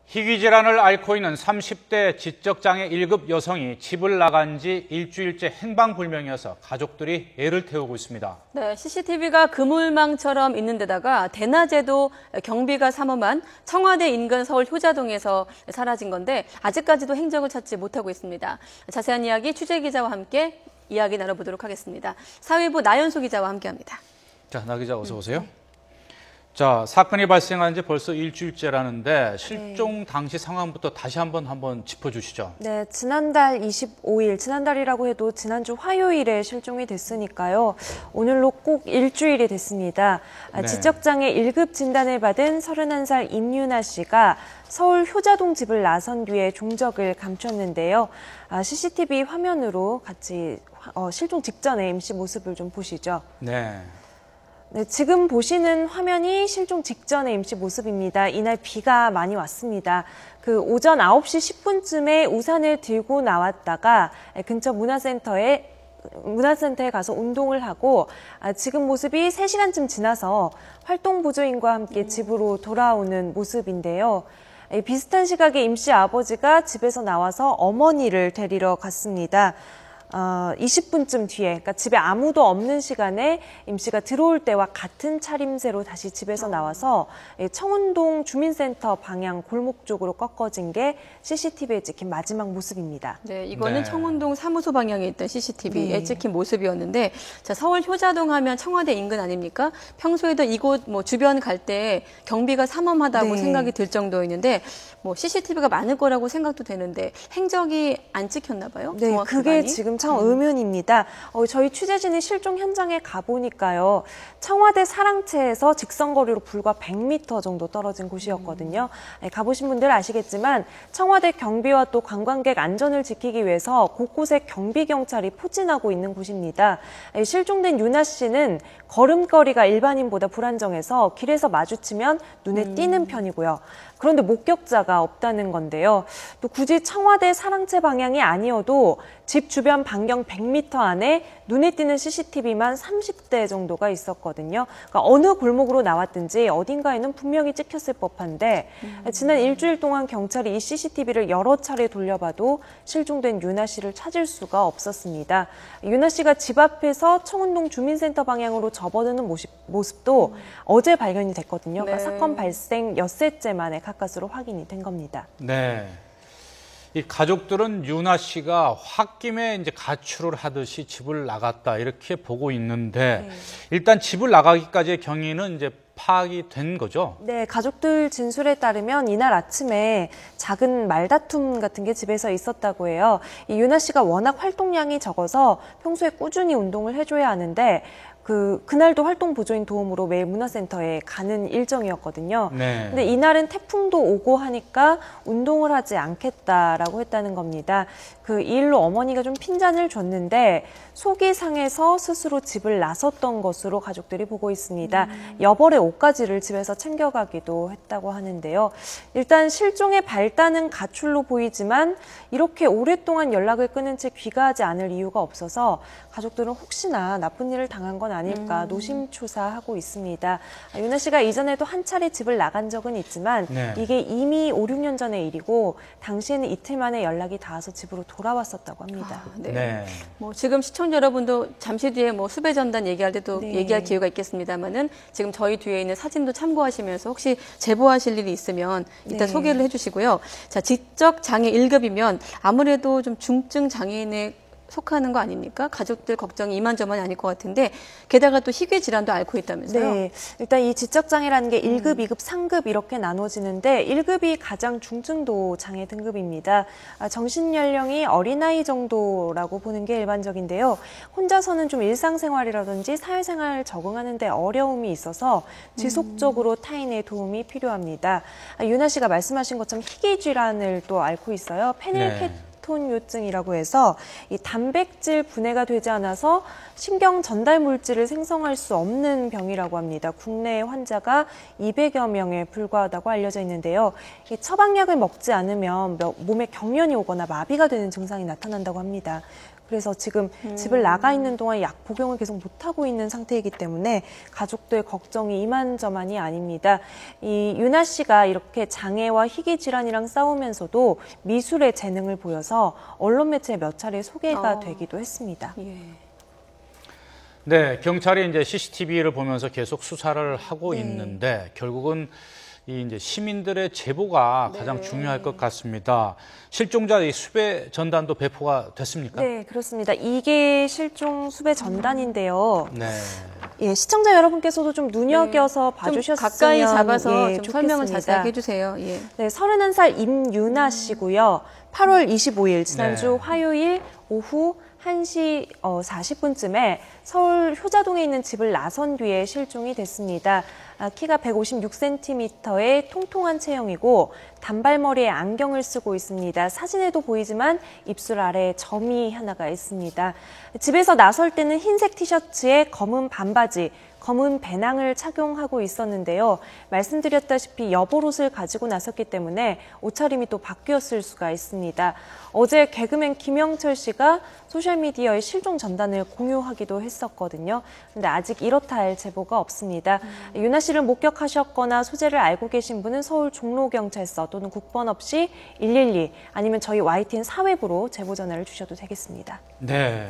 희귀 질환을 앓고 있는 30대 지적장애 1급 여성이 집을 나간 지 일주일째 행방불명이어서 가족들이 애를 태우고 있습니다. 네, CCTV가 그물망처럼 있는 데다가 대낮에도 경비가 삼엄한 청와대 인근 서울 효자동에서 사라진 건데 아직까지도 행적을 찾지 못하고 있습니다. 자세한 이야기 취재기자와 함께 이야기 나눠보도록 하겠습니다. 사회부 나연소 기자와 함께합니다. 자, 나 기자 어서 오세요. 자, 사건이 발생한 지 벌써 일주일째라는데 실종 당시 상황부터 다시 한번 짚어주시죠. 네, 지난달 25일, 지난달이라고 해도 지난주 화요일에 실종이 됐으니까요. 오늘로 꼭 일주일이 됐습니다. 네. 지적장애 1급 진단을 받은 31살 임유나 씨가 서울 효자동 집을 나선 뒤에 종적을 감췄는데요. CCTV 화면으로 같이 실종 직전의 임씨 모습을 좀 보시죠. 네. 네, 지금 보시는 화면이 실종 직전의 임씨 모습입니다. 이날 비가 많이 왔습니다. 오전 9시 10분쯤에 우산을 들고 나왔다가 근처 문화센터에 가서 운동을 하고 지금 모습이 3시간쯤 지나서 활동보조인과 함께 집으로 돌아오는 모습인데요. 비슷한 시각에 임씨 아버지가 집에서 나와서 어머니를 데리러 갔습니다. 20분쯤 뒤에, 그러니까 집에 아무도 없는 시간에 임 씨가 들어올 때와 같은 차림새로 다시 집에서 나와서 청운동 주민센터 방향 골목 쪽으로 꺾어진 게 CCTV에 찍힌 마지막 모습입니다. 네, 이거는 네. 청운동 사무소 방향에 있던 CCTV에 네. 찍힌 모습이었는데, 자, 서울 효자동 하면 청와대 인근 아닙니까? 평소에도 이곳 주변 갈 때 경비가 삼엄하다고 네. 생각이 들 정도였는데, CCTV가 많을 거라고 생각도 되는데 행적이 안 찍혔나 봐요. 네, 정확히 그게 많이? 지금 참 의문입니다. 저희 취재진이 실종 현장에 가보니까요. 청와대 사랑채에서 직선거리로 불과 100m 정도 떨어진 곳이었거든요. 가보신 분들 아시겠지만 청와대 경비와 또 관광객 안전을 지키기 위해서 곳곳에 경비경찰이 포진하고 있는 곳입니다. 실종된 유나 씨는 걸음걸이가 일반인보다 불안정해서 길에서 마주치면 눈에 띄는 편이고요. 그런데 목격자가 없다는 건데요. 또 굳이 청와대 사랑채 방향이 아니어도 집 주변 반경 100m 안에 눈에 띄는 CCTV만 30대 정도가 있었거든요. 그러니까 어느 골목으로 나왔든지 어딘가에는 분명히 찍혔을 법한데 지난 일주일 동안 경찰이 이 CCTV를 여러 차례 돌려봐도 실종된 유나 씨를 찾을 수가 없었습니다. 유나 씨가 집 앞에서 청운동 주민센터 방향으로 접어드는 모습도 어제 발견이 됐거든요. 그러니까 네. 사건 발생 엿새째 만에 가까스로 확인이 된 겁니다. 네. 이 가족들은 유나 씨가 홧김에 이제 가출을 하듯이 집을 나갔다 이렇게 보고 있는데 일단 집을 나가기까지의 경위는 이제 파악이 된 거죠? 네, 가족들 진술에 따르면 이날 아침에 작은 말다툼 같은 게 집에서 있었다고 해요. 이 유나 씨가 워낙 활동량이 적어서 평소에 꾸준히 운동을 해줘야 하는데 그날도 활동 보조인 도움으로 매일 문화센터에 가는 일정이었거든요. 네. 근데 이날은 태풍도 오고 하니까 운동을 하지 않겠다라고 했다는 겁니다. 이 일로 어머니가 좀 핀잔을 줬는데 속이 상해서 스스로 집을 나섰던 것으로 가족들이 보고 있습니다. 여벌의 옷가지를 집에서 챙겨가기도 했다고 하는데요. 일단 실종의 발단은 가출로 보이지만 이렇게 오랫동안 연락을 끊은 채 귀가하지 않을 이유가 없어서 가족들은 혹시나 나쁜 일을 당한 건 아닐까 노심초사하고 있습니다. 유나 씨가 이전에도 한 차례 집을 나간 적은 있지만 네. 이게 이미 5, 6년 전의 일이고 당시에는 이틀 만에 연락이 닿아서 집으로 돌아왔었다고 합니다. 네. 네. 지금 시청자 여러분도 잠시 뒤에 수배 전단 얘기할 때도 네. 얘기할 기회가 있겠습니다만은 지금 저희 뒤에 있는 사진도 참고하시면서 혹시 제보하실 일이 있으면 이따 네. 소개를 해주시고요. 자, 지적 장애 1급이면 아무래도 좀 중증 장애인에 속하는 거 아닙니까? 가족들 걱정이 이만저만이 아닐 것 같은데 게다가 또 희귀 질환도 앓고 있다면서요? 네, 일단 이 지적장애라는 게 1급, 2급, 3급 이렇게 나눠지는데 1급이 가장 중증도 장애 등급입니다. 정신연령이 어린아이 정도라고 보는 게 일반적인데요. 혼자서는 좀 일상생활이라든지 사회생활 적응하는 데 어려움이 있어서 지속적으로 타인의 도움이 필요합니다. 유나 씨가 말씀하신 것처럼 희귀 질환을 또 앓고 있어요. 페닐케톤요증이라고 해서 이 단백질 분해가 되지 않아서 신경 전달 물질을 생성할 수 없는 병이라고 합니다. 국내 환자가 200여 명에 불과하다고 알려져 있는데요. 이 처방약을 먹지 않으면 몸에 경련이 오거나 마비가 되는 증상이 나타난다고 합니다. 그래서 지금 집을 나가 있는 동안 약 복용을 계속 못하고 있는 상태이기 때문에 가족들 걱정이 이만저만이 아닙니다. 이 유나 씨가 이렇게 장애와 희귀 질환이랑 싸우면서도 미술의 재능을 보여서 언론 매체에 몇 차례 소개가 되기도 했습니다. 예. 네, 경찰이 이제 CCTV를 보면서 계속 수사를 하고 네. 있는데 결국은 이 이제 시민들의 제보가 네. 가장 중요할 것 같습니다. 실종자 이 수배 전단도 배포가 됐습니까? 네, 그렇습니다. 이게 실종 수배 전단인데요. 네. 예, 시청자 여러분께서도 좀 눈여겨서 좀 봐주셨으면 가까이 잡아서 예, 좀 설명을 좋겠습니다. 자세하게 해주세요. 예. 네, 31살 임유나 씨고요. 8월 25일 지난주 네. 화요일 오후 1시 40분쯤에 서울 효자동에 있는 집을 나선 뒤에 실종이 됐습니다. 키가 156cm의 통통한 체형이고 단발머리에 안경을 쓰고 있습니다. 사진에도 보이지만 입술 아래에 점이 하나가 있습니다. 집에서 나설 때는 흰색 티셔츠에 검은 반바지, 검은 배낭을 착용하고 있었는데요. 말씀드렸다시피 여벌옷을 가지고 나섰기 때문에 옷차림이 또 바뀌었을 수가 있습니다. 어제 개그맨 김영철 씨가 소셜미디어에 실종 전단을 공유하기도 했었거든요. 근데 아직 이렇다 할 제보가 없습니다. 유나 씨를 목격하셨거나 소재를 알고 계신 분은 서울 종로경찰서 또는 국번 없이 112 아니면 저희 YTN 사회부로 제보 전화를 주셔도 되겠습니다. 네.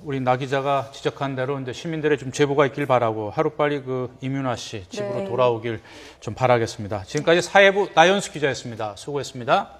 우리 나 기자가 지적한 대로 이제 시민들의 좀 제보가 있길 바라고 하루빨리 그 임유나 씨 집으로 네. 돌아오길 좀 바라겠습니다. 지금까지 사회부 나연수 기자였습니다. 수고했습니다.